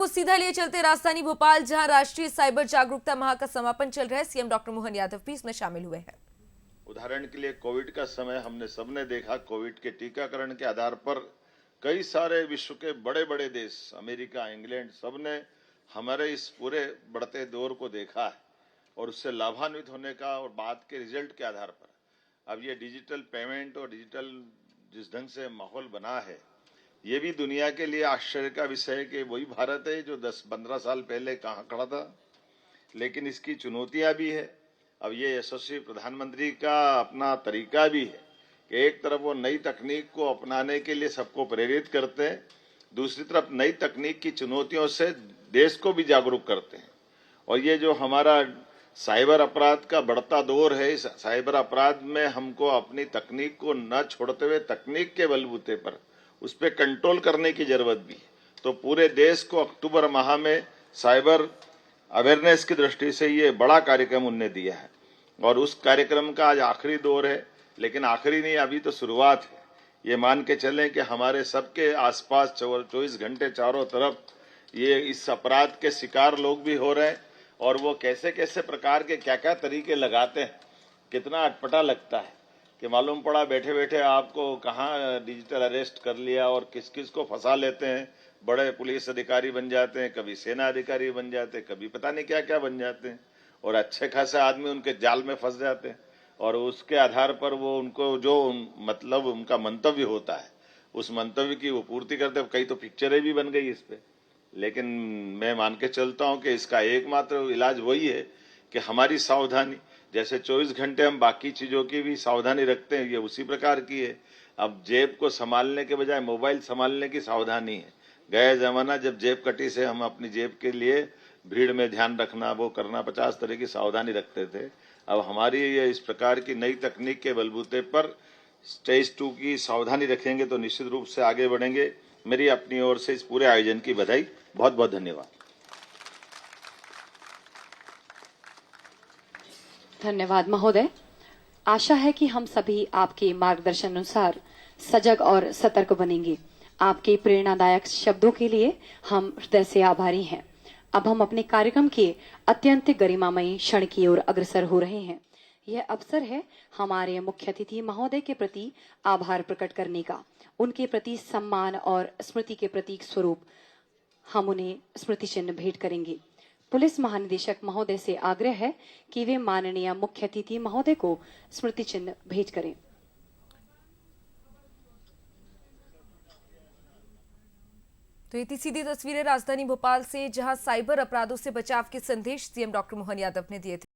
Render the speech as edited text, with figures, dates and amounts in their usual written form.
वो सीधा लिए चलते राजधानी भोपाल, जहां राष्ट्रीय साइबर जागरूकता माह का समापन चल रहा है। सीएम डॉक्टर मोहन यादव भी इसमें शामिल हुए हैं। उदाहरण के लिए कोविड का समय हमने सबने देखा। कोविड के टीकाकरण के आधार पर कई सारे विश्व के बड़े बड़े देश, अमेरिका, इंग्लैंड, सबने हमारे इस पूरे बढ़ते दौर को देखा है और उससे लाभान्वित होने का, और बाद के रिजल्ट के आधार पर अब ये डिजिटल पेमेंट और डिजिटल जिस ढंग से माहौल बना है, ये भी दुनिया के लिए आश्चर्य का विषय है कि वही भारत है जो 10-15 साल पहले कहाँ खड़ा था। लेकिन इसकी चुनौतियां भी है। अब ये यशस्वी प्रधानमंत्री का अपना तरीका भी है कि एक तरफ वो नई तकनीक को अपनाने के लिए सबको प्रेरित करते हैं, दूसरी तरफ नई तकनीक की चुनौतियों से देश को भी जागरूक करते हैं। और ये जो हमारा साइबर अपराध का बढ़ता दौर है, इस साइबर अपराध में हमको अपनी तकनीक को न छोड़ते हुए तकनीक के बलबूते पर उस पर कंट्रोल करने की जरूरत भी है। तो पूरे देश को अक्टूबर माह में साइबर अवेयरनेस की दृष्टि से ये बड़ा कार्यक्रम उनने दिया है और उस कार्यक्रम का आज आखिरी दौर है। लेकिन आखिरी नहीं, अभी तो शुरुआत है। ये मान के चलें कि हमारे सबके आसपास 24 घंटे चारों तरफ ये इस अपराध के शिकार लोग भी हो रहे हैं और वो कैसे कैसे प्रकार के क्या क्या तरीके लगाते हैं, कितना अटपटा लगता है कि मालूम पड़ा बैठे बैठे आपको कहाँ डिजिटल अरेस्ट कर लिया और किस किस को फंसा लेते हैं। बड़े पुलिस अधिकारी बन जाते हैं, कभी सेना अधिकारी बन जाते हैं, कभी पता नहीं क्या क्या बन जाते हैं और अच्छे खासे आदमी उनके जाल में फंस जाते हैं और उसके आधार पर वो उनको जो मतलब उनका मंतव्य होता है, उस मंतव्य की वो पूर्ति करते हैं। कई तो पिक्चरें भी बन गई इस पे। लेकिन मैं मान के चलता हूं कि इसका एकमात्र इलाज वही है कि हमारी सावधानी, जैसे 24 घंटे हम बाकी चीजों की भी सावधानी रखते हैं, ये उसी प्रकार की है। अब जेब को संभालने के बजाय मोबाइल संभालने की सावधानी है। गया जमाना जब जेब कटी से हम अपनी जेब के लिए भीड़ में ध्यान रखना, वो करना, 50 तरह की सावधानी रखते थे। अब हमारी ये इस प्रकार की नई तकनीक के बलबूते पर स्टेज 2 की सावधानी रखेंगे तो निश्चित रूप से आगे बढ़ेंगे। मेरी अपनी ओर से इस पूरे आयोजन की बधाई। बहुत बहुत धन्यवाद। धन्यवाद महोदय। आशा है कि हम सभी आपके मार्गदर्शन अनुसार सजग और सतर्क बनेंगे। आपके प्रेरणादायक शब्दों के लिए हम हृदय से आभारी हैं। अब हम अपने कार्यक्रम के अत्यंत गरिमामयी क्षण की ओर अग्रसर हो रहे हैं। यह अवसर है हमारे मुख्य अतिथि महोदय के प्रति आभार प्रकट करने का। उनके प्रति सम्मान और स्मृति के प्रतीक स्वरूप हम उन्हें स्मृति चिन्ह भेंट करेंगे। पुलिस महानिदेशक महोदय से आग्रह है कि वे माननीय मुख्य अतिथि महोदय को स्मृति चिन्ह भेंट करें। तो ये थी सीधी तस्वीरें राजधानी भोपाल से, जहां साइबर अपराधों से बचाव के संदेश सीएम डॉक्टर मोहन यादव ने दिए थे।